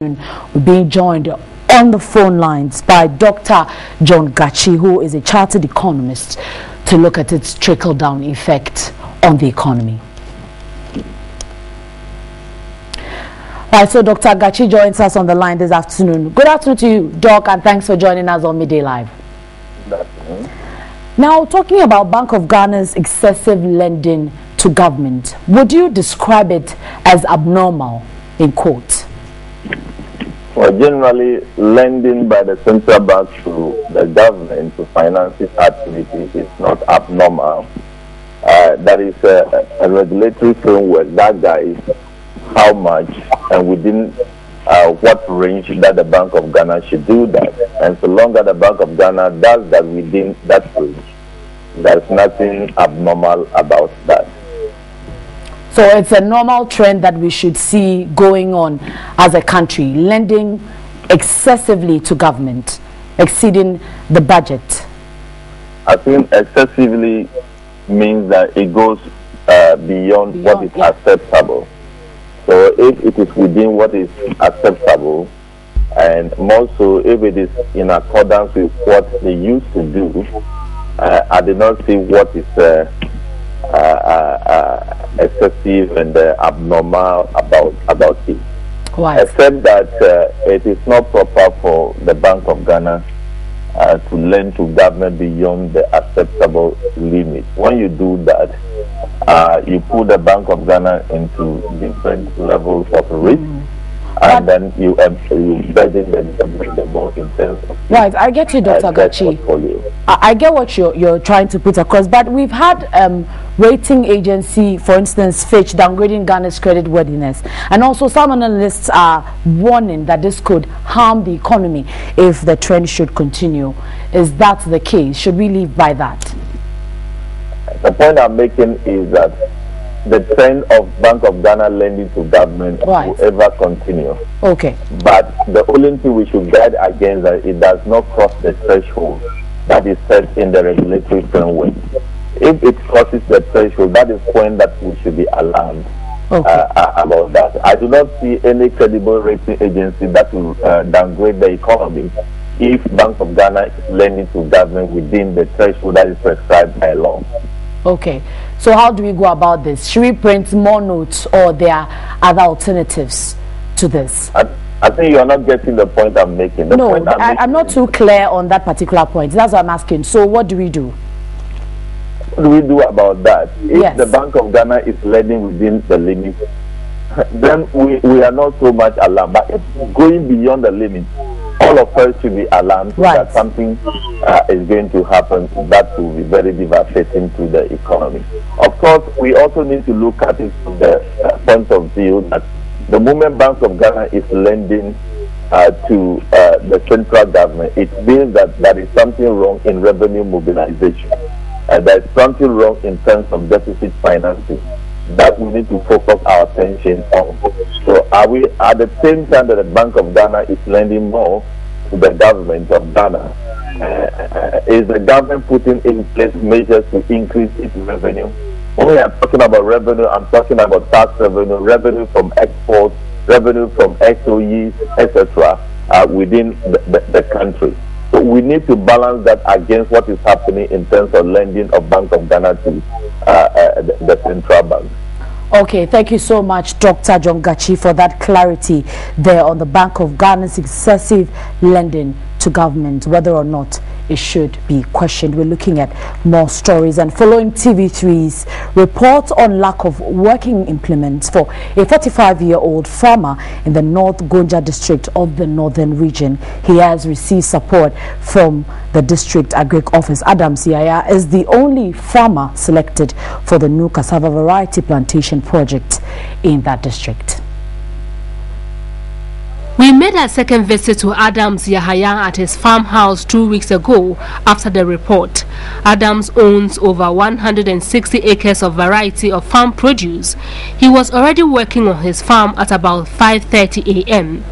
We're being joined on the phone lines by Dr. John Gachi, who is a chartered economist, to look at its trickle-down effect on the economy. Right, so Dr. Gachi joins us on the line this afternoon. Good afternoon to you, Doc, and thanks for joining us on Midday Live. Good afternoon. Now, talking about Bank of Ghana's excessive lending to government, would you describe it as abnormal, in quotes? Well, generally, lending by the central bank to the government to finance its activities is not abnormal. That is a regulatory framework that guides how much and within what range that the Bank of Ghana should do that. And so long as the Bank of Ghana does that within that range, there's nothing abnormal about that. So it's a normal trend that we should see going on as a country, lending excessively to government, exceeding the budget. I think excessively means that it goes beyond what is acceptable. So if it is within what is acceptable, and more so if it is in accordance with what they used to do, I did not see what is excessive and abnormal about it. Why? Except that it is not proper for the Bank of Ghana to lend to government beyond the acceptable limit. When you do that, you put the Bank of Ghana into different levels of risk. And then you burden the more in terms of right. I get you, Dr. Gachi. I get what you're trying to put across, but we've had rating agency, for instance, Fitch, downgrading Ghana's credit worthiness, and also some analysts are warning that this could harm the economy if the trend should continue. Is that the case? Should we live by that? The point I'm making is that the trend of Bank of Ghana lending to government will ever continue. Okay. But the only thing we should guard against that it does not cross the threshold that is set in the regulatory framework. If it crosses the threshold, that is when that we should be alarmed about that. I do not see any credible rating agency that will downgrade the economy if Bank of Ghana is lending to government within the threshold that is prescribed by law. Okay, so how do we go about this? Should we print more notes, or there are other alternatives to this? I think you are not getting the point I'm making. I'm not too clear on that particular point. That's what I'm asking. So what do we do? What do we do about that? If the Bank of Ghana is lending within the limit, then we are not so much alarmed. But if going beyond the limit, all of us should be alarmed that something is going to happen that will be very devastating to the economy. Of course, we also need to look at it from the point of view that the moment Bank of Ghana is lending to the central government, it means that there is something wrong in revenue mobilization. There is something wrong in terms of deficit financing that we need to focus our attention on. So are we, at the same time that the Bank of Ghana is lending more to the government of Ghana, is the government putting in place measures to increase its revenue? When we are talking about revenue, I'm talking about tax revenue, revenue from exports, revenue from SOEs, etc. Within the country. So we need to balance that against what is happening in terms of lending of Bank of Ghana to the central bank. Okay, thank you so much, Dr. John Gachi, for that clarity there on the Bank of Ghana's excessive lending to government, whether or not it should be questioned. We're looking at more stories, and following TV3's report on lack of working implements for a 45-year-old farmer in the North Gonja district of the Northern region. He has received support from the district agric office. Adams Yaya is the only farmer selected for the new cassava variety plantation project in that district. We made a second visit to Adams Yahaya at his farmhouse 2 weeks ago after the report. Adams owns over 160 acres of variety of farm produce. He was already working on his farm at about 5:30 a.m.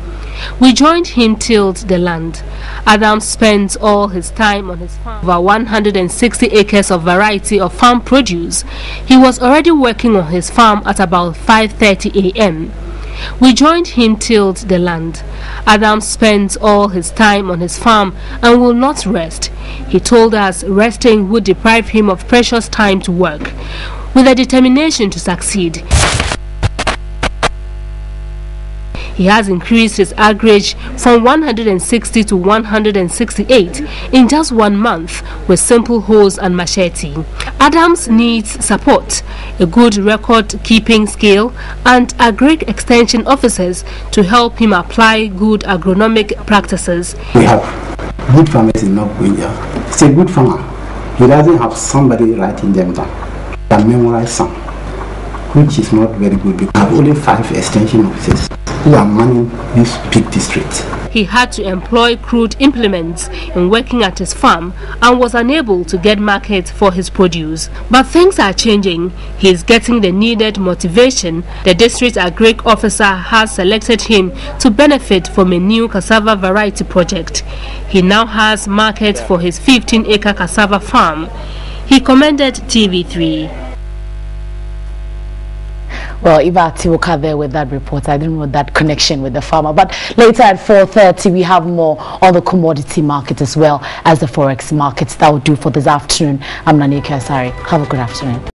We joined him, tilled the land. Adams spends all his time on his farm. Over 160 acres of variety of farm produce. He was already working on his farm at about 5:30 a.m. We joined him, tilled the land. Adams spends all his time on his farm and will not rest. He told us resting would deprive him of precious time to work. With a determination to succeed, he has increased his acreage from 160 to 168 in just 1 month with simple hoes and machete. Adams needs support, a good record-keeping skill, and agric extension officers to help him apply good agronomic practices. We have good farmers in North Guinea. He's a good farmer. He doesn't have somebody writing them down. They memorize some, which is not very good because I have only 5 extension officers who are manning this big district. He had to employ crude implements in working at his farm and was unable to get market for his produce. But things are changing. He is getting the needed motivation. The district agric officer has selected him to benefit from a new cassava variety project. He now has market for his 15-acre cassava farm. He commended TV3. Well, Iba Tiwoka there with that report. I didn't know that connection with the farmer. But later at 4:30, we have more on the commodity market as well as the forex markets. That will do for this afternoon. I'm Naneka Asari. Have a good afternoon.